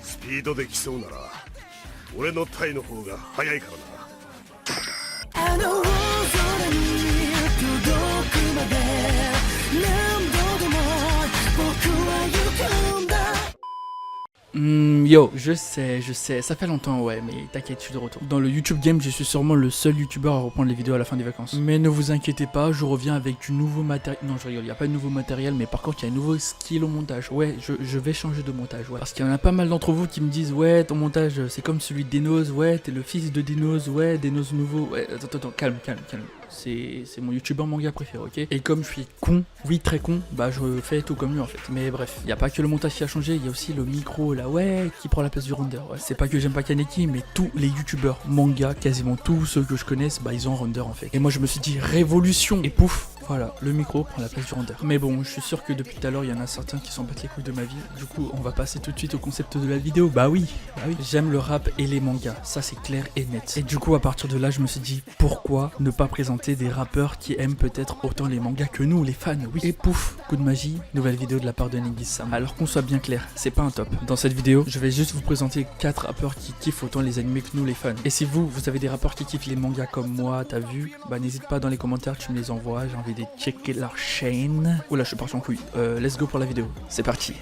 スピードで来そうなら俺のタイの方が早いからな。あの大空に届くまで何度でも僕は行くんだ。Yo, je sais, ça fait longtemps, ouais, mais t'inquiète, je suis de retour. Dans le YouTube Game, je suis sûrement le seul YouTuber à reprendre les vidéos à la fin des vacances. Mais ne vous inquiétez pas, je reviens avec du nouveau matériel. Non, je rigole, il n'y a pas de nouveau matériel, mais par contre, il y a un nouveau skill au montage. Ouais, je vais changer de montage, ouais. Parce qu'il y en a pas mal d'entre vous qui me disent, ouais, ton montage, c'est comme celui de Denos, ouais, t'es le fils de Denos, ouais, Denos nouveau. Ouais, attends, calme. C'est mon youtubeur manga préféré, ok? Et comme je suis con, oui très con, bah je fais tout comme lui en fait. Mais bref, il y a pas que le montage qui a changé, il y a aussi le micro là, ouais, qui prend la place du render. Ouais. C'est pas que j'aime pas Kaneki, mais tous les youtubeurs manga, quasiment tous ceux que je connaisse, bah ils ont un render en fait. Et moi je me suis dit révolution, et pouf, voilà, le micro prend la place du render. Mais bon, je suis sûr que depuis tout à l'heure, il y en a certains qui s'en battent les couilles de ma vie. Du coup, on va passer tout de suite au concept de la vidéo. Bah oui. J'aime le rap et les mangas, ça c'est clair et net. Et du coup, à partir de là, je me suis dit, pourquoi ne pas présenter des rappeurs qui aiment peut-être autant les mangas que nous, les fans, oui. Et pouf, coup de magie, nouvelle vidéo de la part de Negi-san. Alors qu'on soit bien clair, c'est pas un top. Dans cette vidéo, je vais juste vous présenter 4 rappeurs qui kiffent autant les animés que nous, les fans. Et si vous avez des rappeurs qui kiffent les mangas comme moi, t'as vu, bah n'hésite pas dans les commentaires, tu me les envoies, j'ai envie de checker leur chaîne. Oula, je suis parti en couille. Let's go pour la vidéo. C'est parti.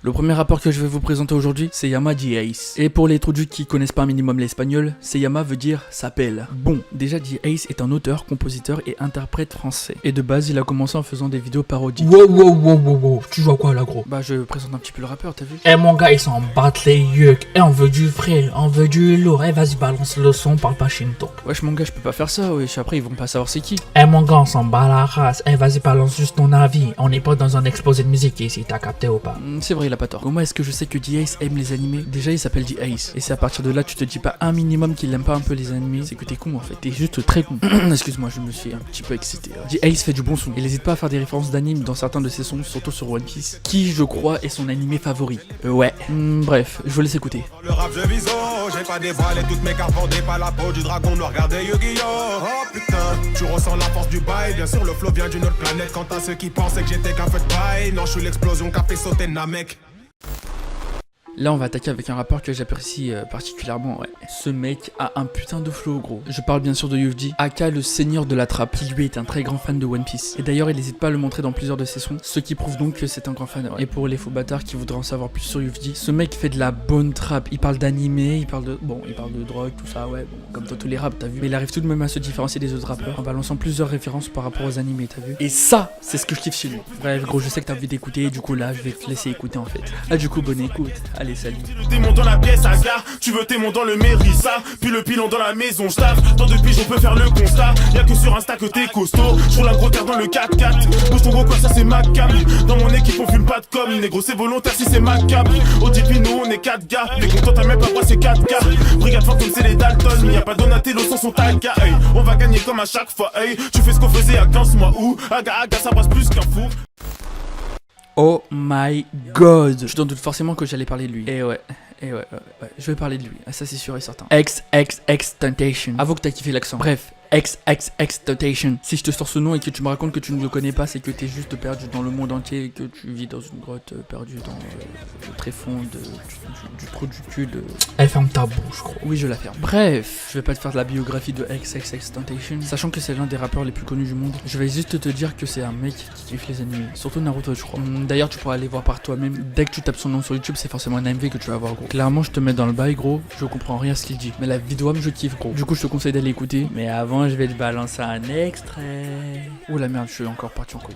Le premier rappeur que je vais vous présenter aujourd'hui, c'est Yama D-Ace. Et pour les introduits qui connaissent pas un minimum l'espagnol, c'est Yama veut dire s'appelle. Bon, déjà D-Ace est un auteur, compositeur et interprète français. Et de base, il a commencé en faisant des vidéos parodiques. Wow, tu joues à quoi là gros? Bah je présente un petit peu le rappeur, t'as vu? Eh mon gars, ils s'en battent les yeux. Eh on veut du vrai, on veut du lourd. Eh vas-y balance le son, parle pas Shinto. Wesh mon gars, je peux pas faire ça, wesh, après ils vont pas savoir c'est qui. Eh mon gars, on s'en bat la race. Eh vas-y balance juste ton avis. On n'est pas dans un exposé de musique ici, t'as capté ou pas? C'est vrai, il a pas tort. Comment est-ce que je sais que D-Ace aime les animés? Déjà il s'appelle D-Ace. Et c'est à partir de là tu te dis pas un minimum qu'il aime pas un peu les animés, c'est que t'es con en fait, t'es juste très con. Excuse-moi, je me suis un petit peu excité. D-Ace fait du bon son. Il hésite pas à faire des références d'anime dans certains de ses sons, surtout sur One Piece, qui je crois est son animé favori. Ouais. Bref, je vous laisse écouter. Le rap je vise haut, j'ai pas dévoilé toutes mes cartes vendées par la peau du dragon noir, regardez Yu-Gi-Oh! Oh putain, tu ressens la force du bail, bien sûr le flow vient d'une autre planète. Quant à ceux qui pensaient que j'étais qu'un feu de paille, non je suis l'explosion qu'a fait sauter Namek. Là on va attaquer avec un rappeur que j'apprécie particulièrement, ouais. Ce mec a un putain de flow gros. Je parle bien sûr de UFJ, aka le seigneur de la trappe, qui lui est un très grand fan de One Piece. Et d'ailleurs il n'hésite pas à le montrer dans plusieurs de ses sons, ce qui prouve donc que c'est un grand fan. Ouais. Et pour les faux bâtards qui voudraient en savoir plus sur UFJ, ce mec fait de la bonne trappe. Il parle d'animé, il parle de drogue, tout ça, ouais, bon, comme dans tous les raps, t'as vu. Mais il arrive tout de même à se différencier des autres rappeurs en balançant plusieurs références par rapport aux animés, t'as vu. Et ça, c'est ce que je kiffe chez lui. Bref gros, je sais que t'as envie d'écouter, du coup là je vais te laisser écouter en fait. Ah du coup bonne écoute, allez salut. Dans la pièce à gare, tu veux tes dans le Mérissa, puis le pilon dans la maison, j'taffe. Tant depuis on peut faire le constat, y'a que sur Insta que t'es costaud. J'roule la gros terre dans le 4x4, bouge ton gros quoi, ça c'est ma cam. Dans mon équipe on fume pas de com, négro c'est volontaire si c'est ma cam. Au Dipino on est 4 gars, les contents t'as même pas moi c'est 4 gars. Brigade forte comme c'est les Dalton, y'a pas Donatello sans son tag, hey. On va gagner comme à chaque fois, hey. Tu fais ce qu'on faisait à 15 mois où, aga ça passe plus qu'un four. Oh my god. Je t'en doute forcément que j'allais parler de lui. Et ouais, je vais parler de lui, ça c'est sûr et certain. XXXTentacion. Avoue que t'as kiffé l'accent. Bref, XXXTentacion. Si je te sors ce nom et que tu me racontes que tu ne le connais pas, c'est que t'es juste perdu dans le monde entier et que tu vis dans une grotte perdue dans le tréfonds du trou du cul de... Elle ferme ta bouche, gros. Oui, je la ferme. Bref, je vais pas te faire de la biographie de XXXTentacion, sachant que c'est l'un des rappeurs les plus connus du monde. Je vais juste te dire que c'est un mec qui kiffe les animés, surtout Naruto, je crois. D'ailleurs, tu pourras aller voir par toi-même. Dès que tu tapes son nom sur YouTube, c'est forcément un AMV que tu vas voir, gros. Clairement, je te mets dans le bail, gros. Je comprends rien à ce qu'il dit, mais la vidéo, je kiffe, gros. Du coup, je te conseille d'aller écouter. Mais avant, je vais te balancer un extrait. Oh la merde, je suis encore parti en couille.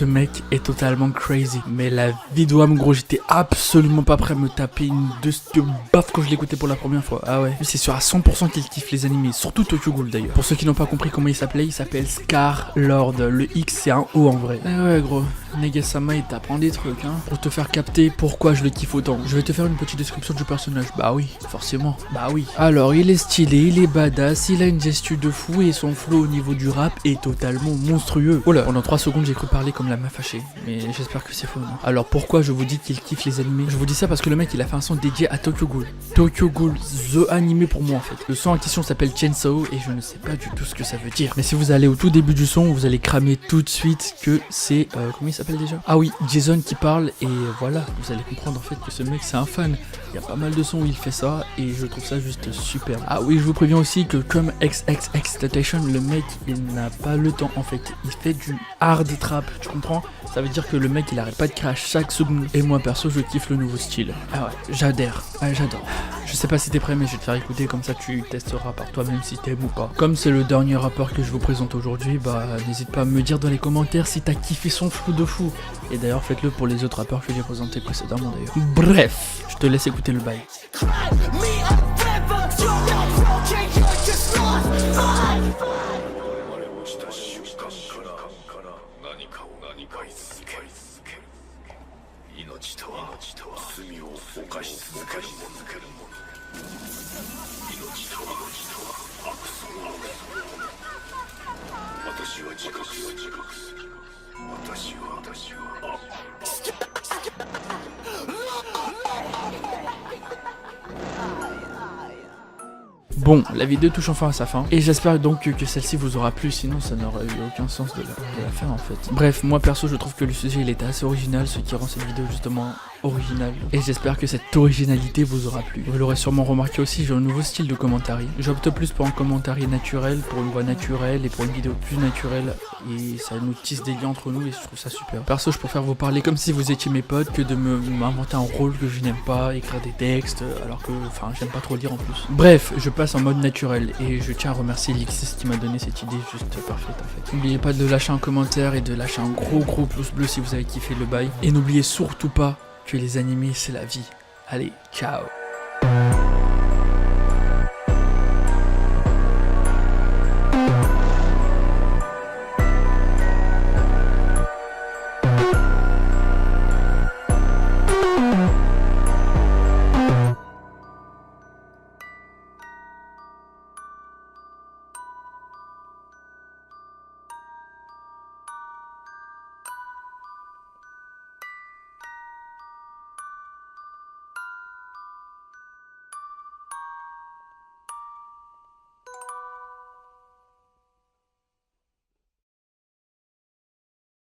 Ce mec est totalement crazy. Mais la vidéo, gros, j'étais absolument pas prêt à me taper une de baffe quand je l'écoutais pour la première fois. Ah ouais. Lui, c'est sûr à 100% qu'il kiffe les animés, surtout Tokyo Ghoul d'ailleurs. Pour ceux qui n'ont pas compris comment il s'appelle Scar-Lord. Le X, c'est un O en vrai. Ah ouais, gros. Negasama, il t'apprend des trucs, hein, pour te faire capter pourquoi je le kiffe autant. Je vais te faire une petite description du personnage. Bah oui, forcément. Bah oui. Alors, il est stylé, il est badass, il a une gestu de fou et son flow au niveau du rap est totalement monstrueux. Oh là, pendant 3 secondes, j'ai cru parler comme la meuf fâchée. Mais j'espère que c'est faux, non. Alors, pourquoi je vous dis qu'il kiffe les animés? Je vous dis ça parce que le mec, il a fait un son dédié à Tokyo Ghoul. Tokyo Ghoul, the animé pour moi en fait. Le son en question s'appelle Chainsaw et je ne sais pas du tout ce que ça veut dire. Mais si vous allez au tout début du son, vous allez cramer tout de suite que c'est... comment il s'appelle déjà? Ah oui, Jason qui parle et voilà, vous allez comprendre en fait que ce mec c'est un fan. Il y a pas mal de sons où il fait ça et je trouve ça juste super. Ah oui, je vous préviens aussi que comme XXXTentacion, le mec il n'a pas le temps en fait. Il fait du hard trap, tu comprends? Ça veut dire que le mec il arrête pas de créer à chaque seconde. Et moi perso je kiffe le nouveau style. Ah ouais, j'adhère, ouais, j'adore. Je sais pas si t'es prêt mais je vais te faire écouter comme ça tu testeras par toi-même si t'aimes ou pas. Comme c'est le dernier rappeur que je vous présente aujourd'hui, bah n'hésite pas à me dire dans les commentaires si t'as kiffé son flow de fou. Et d'ailleurs faites-le pour les autres rappeurs que j'ai présentés précédemment d'ailleurs. Bref, je te laisse écouter le bail. Bon, la vidéo touche enfin à sa fin, et j'espère donc que celle-ci vous aura plu, sinon ça n'aurait eu aucun sens de la faire en fait. Bref, moi perso je trouve que le sujet il était assez original, ce qui rend cette vidéo justement originale, et j'espère que cette originalité vous aura plu. Vous l'aurez sûrement remarqué aussi, j'ai un nouveau style de commentary. J'opte plus pour un commentary naturel, pour une voix naturelle, et pour une vidéo plus naturelle, et ça nous tisse des liens entre nous, et je trouve ça super. Perso je préfère vous parler comme si vous étiez mes potes, que de m'inventer un rôle que je n'aime pas, écrire des textes, alors que, enfin, j'aime pas trop lire en plus. Bref, je passe en mode naturel et je tiens à remercier Lixis qui m'a donné cette idée juste parfaite en fait. N'oubliez pas de lâcher un commentaire et de lâcher un gros pouce bleu si vous avez kiffé le bail. Et n'oubliez surtout pas que les animés c'est la vie. Allez, ciao.